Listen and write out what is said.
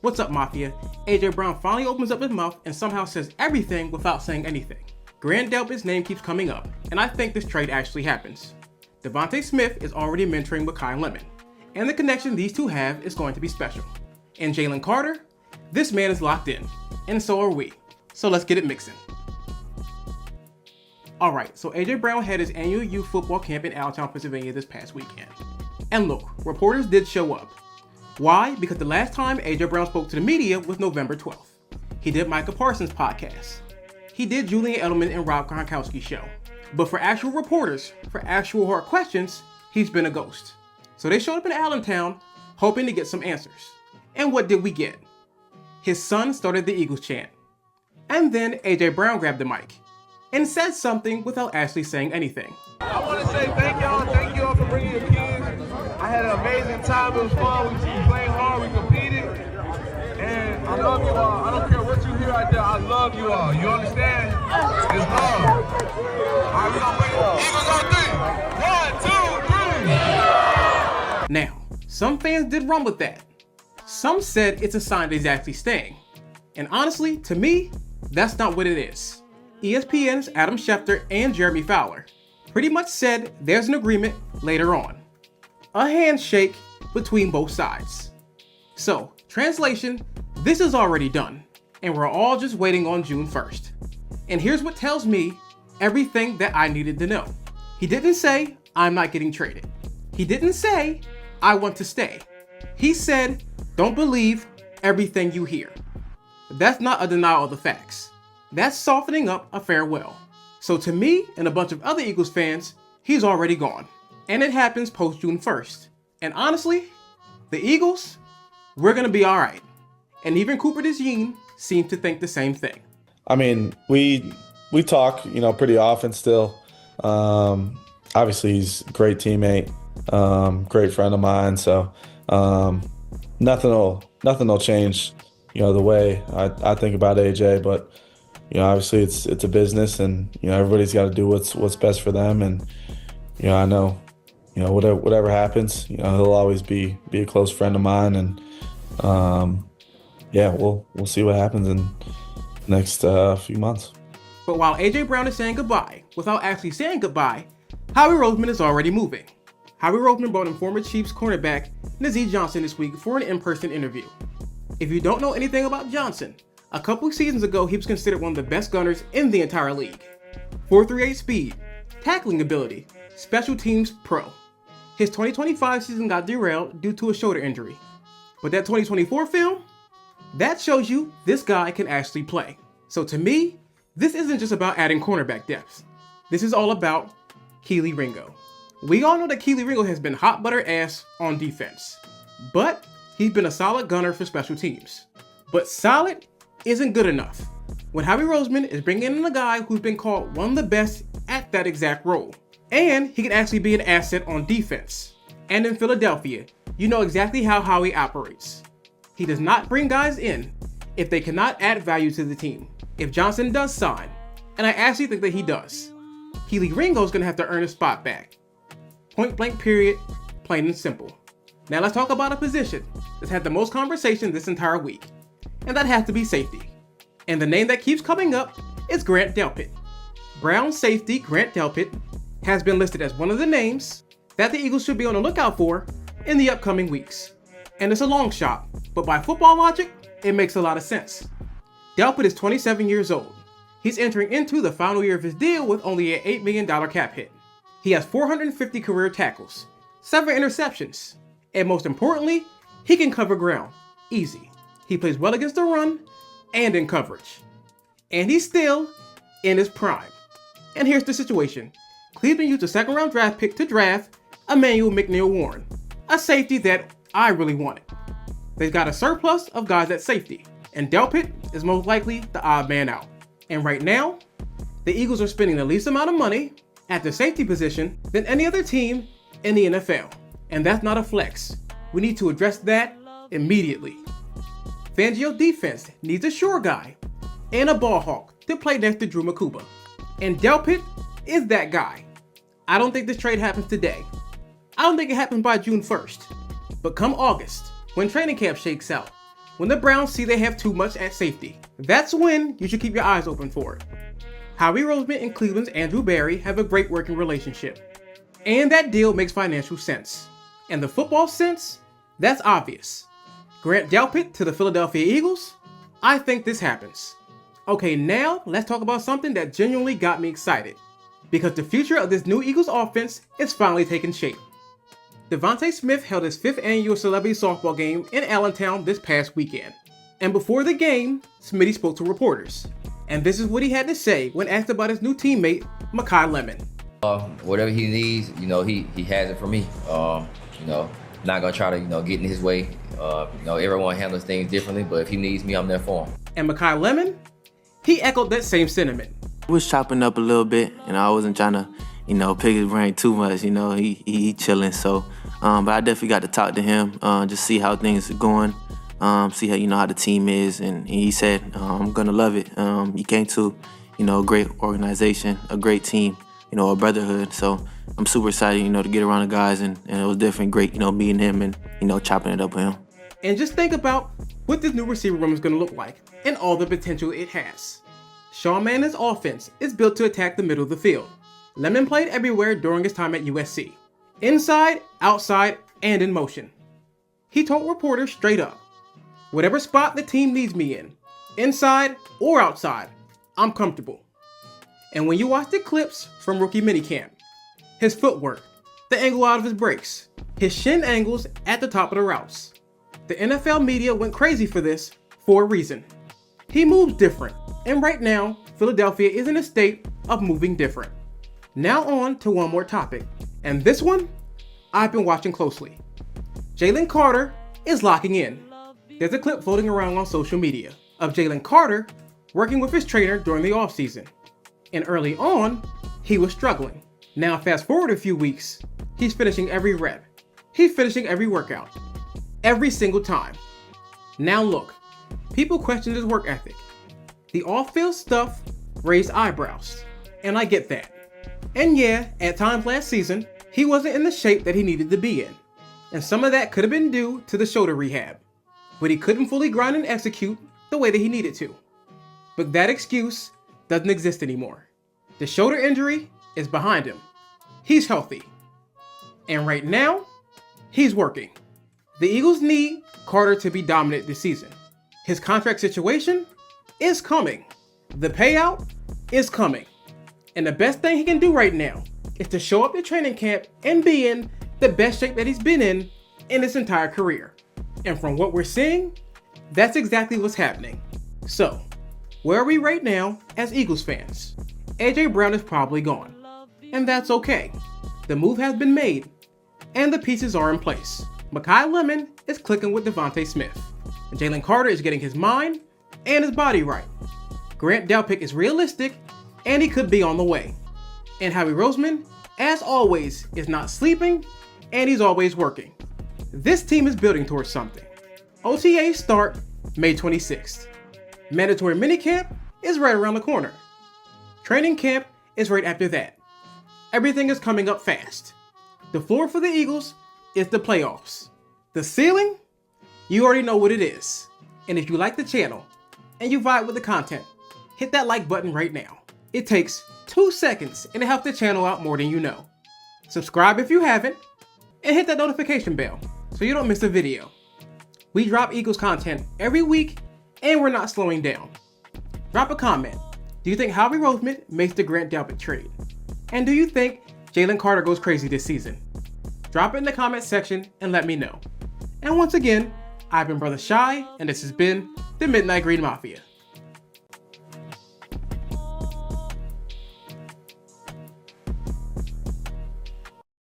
What's up, Mafia? AJ Brown finally opens up his mouth and somehow says everything without saying anything. Grant Delpit's name keeps coming up, and I think this trade actually happens. DeVonta Smith is already mentoring Makai Lemon, and the connection these two have is going to be special. And Jalen Carter? This man is locked in, and so are we. So let's get it mixing. Alright, so AJ Brown had his annual youth football camp in Allentown, Pennsylvania this past weekend. And look, reporters did show up. Why? Because the last time AJ Brown spoke to the media was November 12th. He did Micah Parsons' podcast. He did Julian Edelman and Rob Gronkowski's show. But for actual reporters, for actual hard questions, he's been a ghost. So they showed up in Allentown, hoping to get some answers. And what did we get? His son started the Eagles chant. And then AJ Brown grabbed the mic and said something without actually saying anything. I want to say thank y'all for bringing your kids. I had an amazing time, it was fun, we played hard, we competed, and I love you all. I don't care what you hear out there, I love you all. You understand? It's love. All right, we're going to bring it. Eagles on 3. 1, 2, 3. Now, some fans did run with that. Some said it's a sign that he's actually staying. And honestly, to me, that's not what it is. ESPN's Adam Schefter and Jeremy Fowler pretty much said there's an agreement later on. A handshake between both sides. So, translation, this is already done, and we're all just waiting on June 1st. And here's what tells me everything that I needed to know. He didn't say, I'm not getting traded. He didn't say, I want to stay. He said, don't believe everything you hear. That's not a denial of the facts. That's softening up a farewell. So to me and a bunch of other Eagles fans, he's already gone. And it happens post June 1st. And honestly, the Eagles, we're going to be all right. And even Cooper DeJean seemed to think the same thing. I mean, we talk, pretty often still. Obviously, he's a great teammate, great friend of mine. So nothing will change, the way I think about AJ. But obviously it's a business, and everybody's got to do what's best for them. And I know, whatever happens, he'll always be a close friend of mine. And we'll see what happens in the next few months. But while AJ Brown is saying goodbye without actually saying goodbye, Howie Roseman is already moving. Howie Roseman brought in former Chiefs cornerback Naz'ah Johnson this week for an in-person interview. If you don't know anything about Johnson, a couple seasons ago he was considered one of the best gunners in the entire league. 4.38 speed, tackling ability, special teams pro. His 2025 season got derailed due to a shoulder injury. But that 2024 film, that shows you this guy can actually play. So to me, this isn't just about adding cornerback depth. This is all about Keeley Ringo. We all know that Keeley Ringo has been hot butter ass on defense, but he's been a solid gunner for special teams. But solid isn't good enough when Howie Roseman is bringing in a guy who's been called one of the best at that exact role. And he can actually be an asset on defense. And in Philadelphia, you know exactly how Howie operates. He does not bring guys in if they cannot add value to the team. If Johnson does sign, and I actually think that he does, Keeley Ringo is going to have to earn his spot back. Point blank period, plain and simple. Now let's talk about a position that's had the most conversation this entire week, and that has to be safety. And the name that keeps coming up is Grant Delpit. Brown safety Grant Delpit has been listed as one of the names that the Eagles should be on the lookout for in the upcoming weeks. And it's a long shot, but by football logic, it makes a lot of sense. Delpit is 27 years old. He's entering into the final year of his deal with only an $8 million cap hit. He has 450 career tackles, 7 interceptions, and most importantly, he can cover ground. Easy. He plays well against the run and in coverage. And he's still in his prime. And here's the situation. Cleveland used a second-round draft pick to draft Emmanuel McNeil-Warren, a safety that I really wanted. They've got a surplus of guys at safety, and Delpit is most likely the odd man out. And right now, the Eagles are spending the least amount of money at the safety position than any other team in the NFL. And that's not a flex. We need to address that immediately. Fangio defense needs a sure guy and a ball hawk to play next to Drew Makuba. And Delpit is that guy. I don't think this trade happens today. I don't think it happens by June 1st. But come August, when training camp shakes out, when the Browns see they have too much at safety. That's when you should keep your eyes open for it. Howie Roseman and Cleveland's Andrew Berry have a great working relationship. And that deal makes financial sense. And the football sense? That's obvious. Grant Delpit to the Philadelphia Eagles? I think this happens. Okay, now let's talk about something that genuinely got me excited. Because the future of this new Eagles offense is finally taking shape. DeVonta Smith held his 5th annual celebrity softball game in Allentown this past weekend. And before the game, Smitty spoke to reporters. And this is what he had to say when asked about his new teammate, Makai Lemon. Whatever he needs, he has it for me. Not gonna try to, get in his way. Everyone handles things differently, but if he needs me, I'm there for him. And Makai Lemon, he echoed that same sentiment. We was chopping up a little bit, I wasn't trying to, pick his brain too much. He chilling. So, but I definitely got to talk to him, just see how things are going, see how how the team is, and he said, I'm gonna love it. He came to, a great organization, a great team, a brotherhood. So I'm super excited, to get around the guys, and it was definitely great, meeting him and chopping it up with him. And just think about what this new receiver room is gonna look like and all the potential it has. Sean Mannon's offense is built to attack the middle of the field. Lemon played everywhere during his time at USC. Inside, outside, and in motion. He told reporters straight up, whatever spot the team needs me in, inside or outside, I'm comfortable. And when you watch the clips from rookie minicamp, his footwork, the angle out of his breaks, his shin angles at the top of the routes, the NFL media went crazy for this for a reason. He moves different, and right now, Philadelphia is in a state of moving different. Now on to one more topic, and this one, I've been watching closely. Jalen Carter is locking in. There's a clip floating around on social media of Jalen Carter working with his trainer during the offseason. And early on, he was struggling. Now fast forward a few weeks, he's finishing every rep. He's finishing every workout. Every single time. Now look, people questioned his work ethic. The off-field stuff raised eyebrows, and I get that. And yeah, at times last season, he wasn't in the shape that he needed to be in. And some of that could have been due to the shoulder rehab. But he couldn't fully grind and execute the way that he needed to. But that excuse doesn't exist anymore. The shoulder injury is behind him. He's healthy. And right now, he's working. The Eagles need Carter to be dominant this season. His contract situation is coming. The payout is coming. And the best thing he can do right now is to show up at training camp and be in the best shape that he's been in his entire career. And from what we're seeing, that's exactly what's happening. So, where are we right now as Eagles fans? AJ Brown is probably gone. And that's okay. The move has been made, and the pieces are in place. Makai Lemon is clicking with DeVonta Smith. And Jalen Carter is getting his mind and his body right. Grant Delpit is realistic, and he could be on the way. And Howie Roseman, as always, is not sleeping, and he's always working. This team is building towards something. OTAs start May 26th. Mandatory minicamp is right around the corner. Training camp is right after that. Everything is coming up fast. The floor for the Eagles is the playoffs. The ceiling? You already know what it is. And if you like the channel and you vibe with the content, hit that like button right now. It takes 2 seconds and it helps the channel out more than you know. Subscribe if you haven't, and hit that notification bell so you don't miss a video. We drop Eagles content every week, and we're not slowing down. Drop a comment. Do you think Howie Roseman makes the Grant Delpit trade? And do you think Jalen Carter goes crazy this season? Drop it in the comment section and let me know. And once again, I've been Brother Shy, and this has been the Midnight Green Mafia.